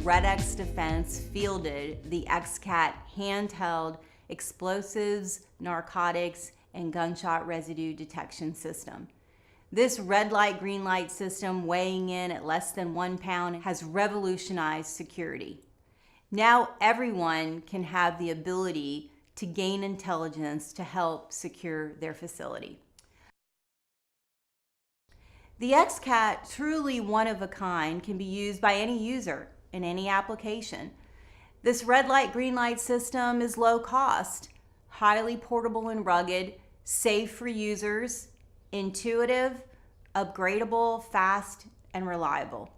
Red X Defense fielded the XCAT handheld explosives, narcotics, and gunshot residue detection system. This red light, green light system, weighing in at less than 1 pound, has revolutionized security. Now everyone can have the ability to gain intelligence to help secure their facility. The XCAT, truly one of a kind, can be used by any user in any application. This red light, green light system is low cost, highly portable and rugged, safe for users, intuitive, upgradable, fast, and reliable.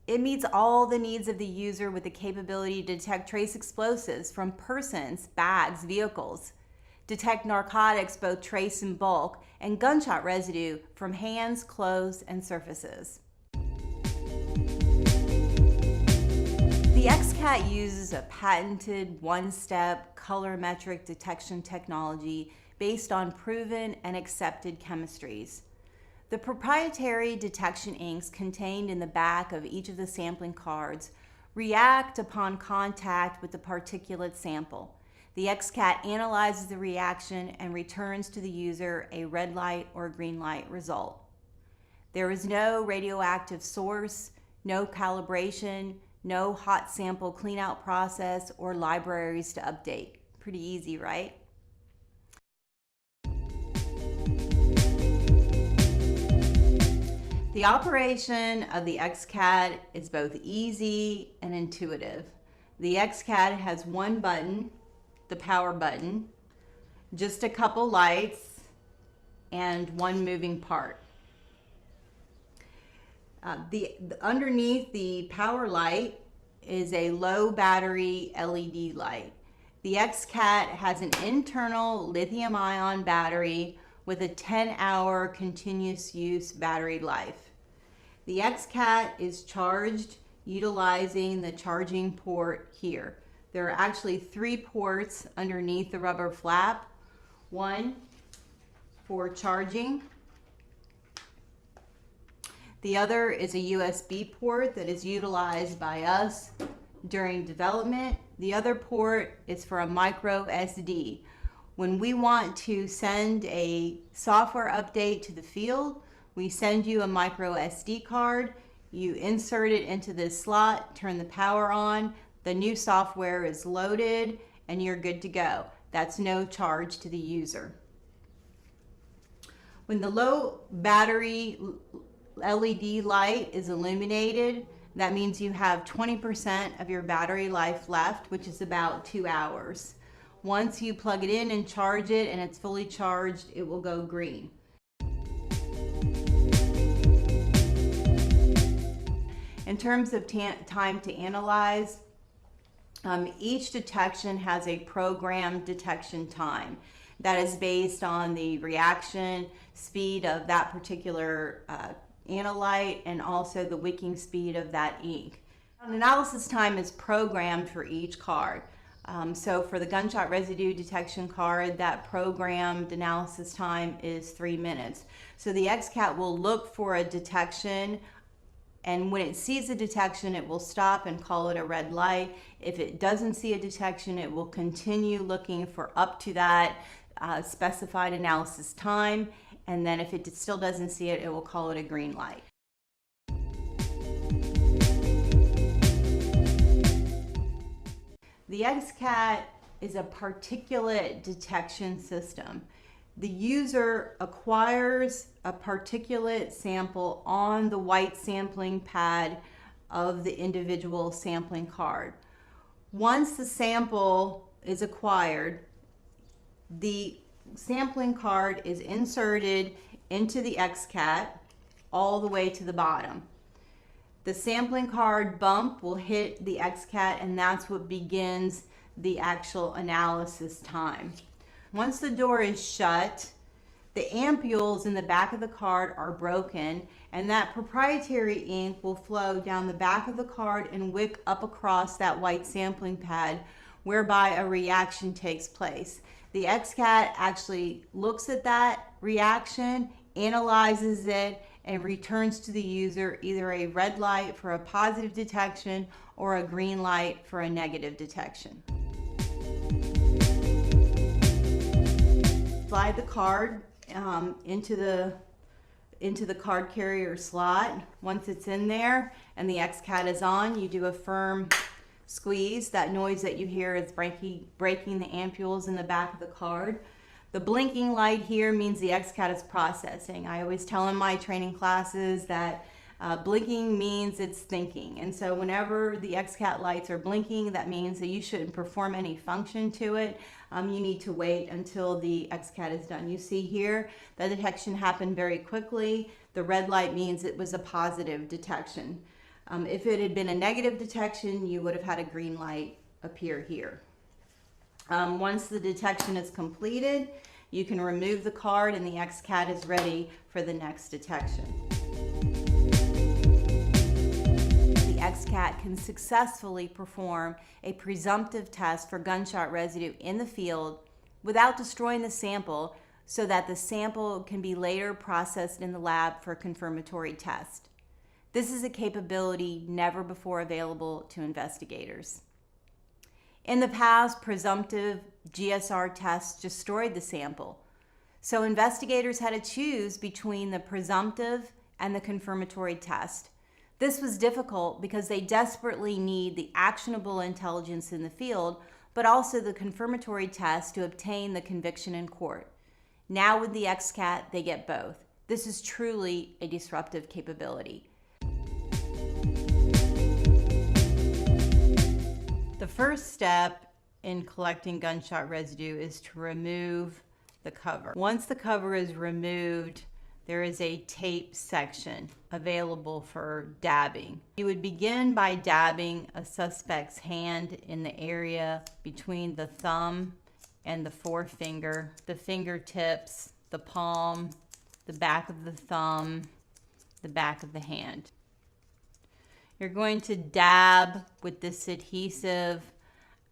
It meets all the needs of the user with the capability to detect trace explosives from persons, bags, vehicles, detect narcotics, both trace and bulk, and gunshot residue from hands, clothes, and surfaces. The XCAT uses a patented one-step colorimetric detection technology based on proven and accepted chemistries. The proprietary detection inks contained in the back of each of the sampling cards react upon contact with the particulate sample. The XCAT analyzes the reaction and returns to the user a red light or green light result. There is no radioactive source, no calibration, no hot sample cleanout process, or libraries to update. Pretty easy, right? The operation of the XCAT is both easy and intuitive. The XCAT has one button, the power button, just a couple lights, and one moving part. Underneath the power light is a low battery LED light. The XCAT has an internal lithium-ion battery with a 10-hour continuous use battery life. The XCAT is charged utilizing the charging port here. There are actually 3 ports underneath the rubber flap. One for charging. The other is a USB port that is utilized by us during development. The other port is for a micro SD. When we want to send a software update to the field, we send you a micro SD card. You insert it into this slot, turn the power on, the new software is loaded, and you're good to go. That's no charge to the user. When the low battery LED light is illuminated, that means you have 20% of your battery life left, which is about 2 hours. Once you plug it in and charge it and it's fully charged, it will go green. In terms of time to analyze, each detection has a programmed detection time that is based on the reaction speed of that particular analyte and also the wicking speed of that ink. An analysis time is programmed for each card. So for the gunshot residue detection card, that programmed analysis time is 3 minutes. So the XCAT will look for a detection, and when it sees a detection, it will stop and call it a red light. If it doesn't see a detection, it will continue looking for up to that specified analysis time. And then if it still doesn't see it, it will call it a green light. The XCAT is a particulate detection system. The user acquires a particulate sample on the white sampling pad of the individual sampling card. Once the sample is acquired, the sampling card is inserted into the XCAT all the way to the bottom. The sampling card bump will hit the XCAT, and that's what begins the actual analysis time. Once the door is shut, the ampules in the back of the card are broken, and that proprietary ink will flow down the back of the card and wick up across that white sampling pad, whereby a reaction takes place. The XCAT actually looks at that reaction, analyzes it, and returns to the user either a red light for a positive detection or a green light for a negative detection. Slide the card into the card carrier slot. Once it's in there and the XCAT is on, you do a firm squeeze. That noise that you hear is breaking the ampules in the back of the card. The blinking light here means the XCAT is processing. I always tell in my training classes that blinking means it's thinking. And so whenever the XCAT lights are blinking, that means that you shouldn't perform any function to it. You need to wait until the XCAT is done. You see here, the detection happened very quickly. The red light means it was a positive detection. If it had been a negative detection, you would have had a green light appear here. Once the detection is completed, you can remove the card and the XCAT is ready for the next detection. The XCAT can successfully perform a presumptive test for gunshot residue in the field without destroying the sample, so that the sample can be later processed in the lab for a confirmatory test. This is a capability never before available to investigators. In the past, presumptive GSR tests destroyed the sample. So investigators had to choose between the presumptive and the confirmatory test. This was difficult because they desperately need the actionable intelligence in the field, but also the confirmatory test to obtain the conviction in court. Now with the XCAT, they get both. This is truly a disruptive capability. The first step in collecting gunshot residue is to remove the cover. Once the cover is removed, there is a tape section available for dabbing. You would begin by dabbing a suspect's hand in the area between the thumb and the forefinger, the fingertips, the palm, the back of the thumb, the back of the hand. You're going to dab with this adhesive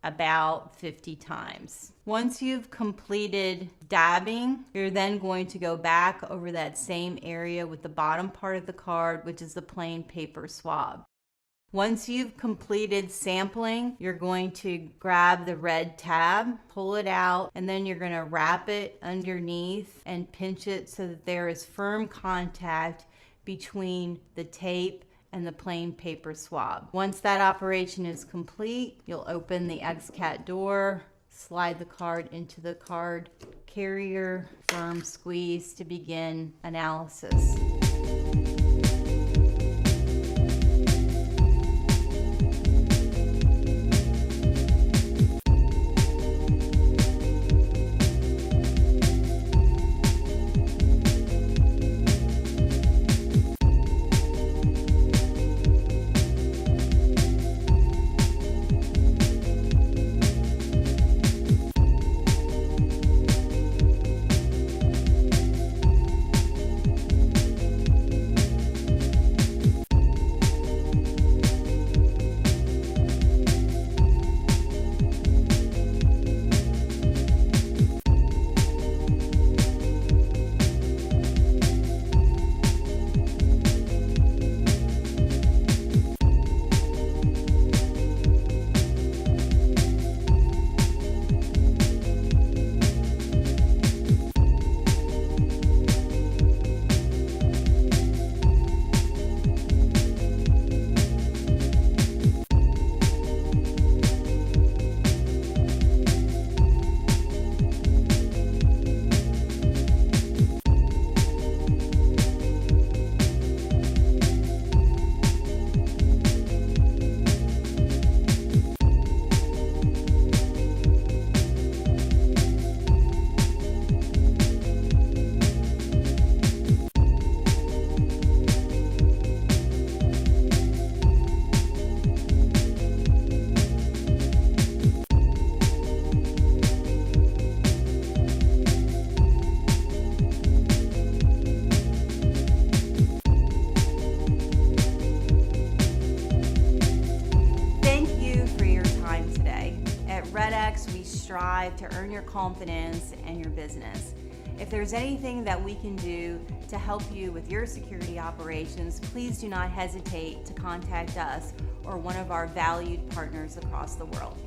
about 50 times. Once you've completed dabbing, you're then going to go back over that same area with the bottom part of the card, which is the plain paper swab. Once you've completed sampling, you're going to grab the red tab, pull it out, and then you're going to wrap it underneath and pinch it so that there is firm contact between the tape and the plain paper swab. Once that operation is complete, you'll open the XCAT door, slide the card into the card carrier, firm squeeze to begin analysis. strive to earn your confidence and your business. If there's anything that we can do to help you with your security operations, please do not hesitate to contact us or one of our valued partners across the world.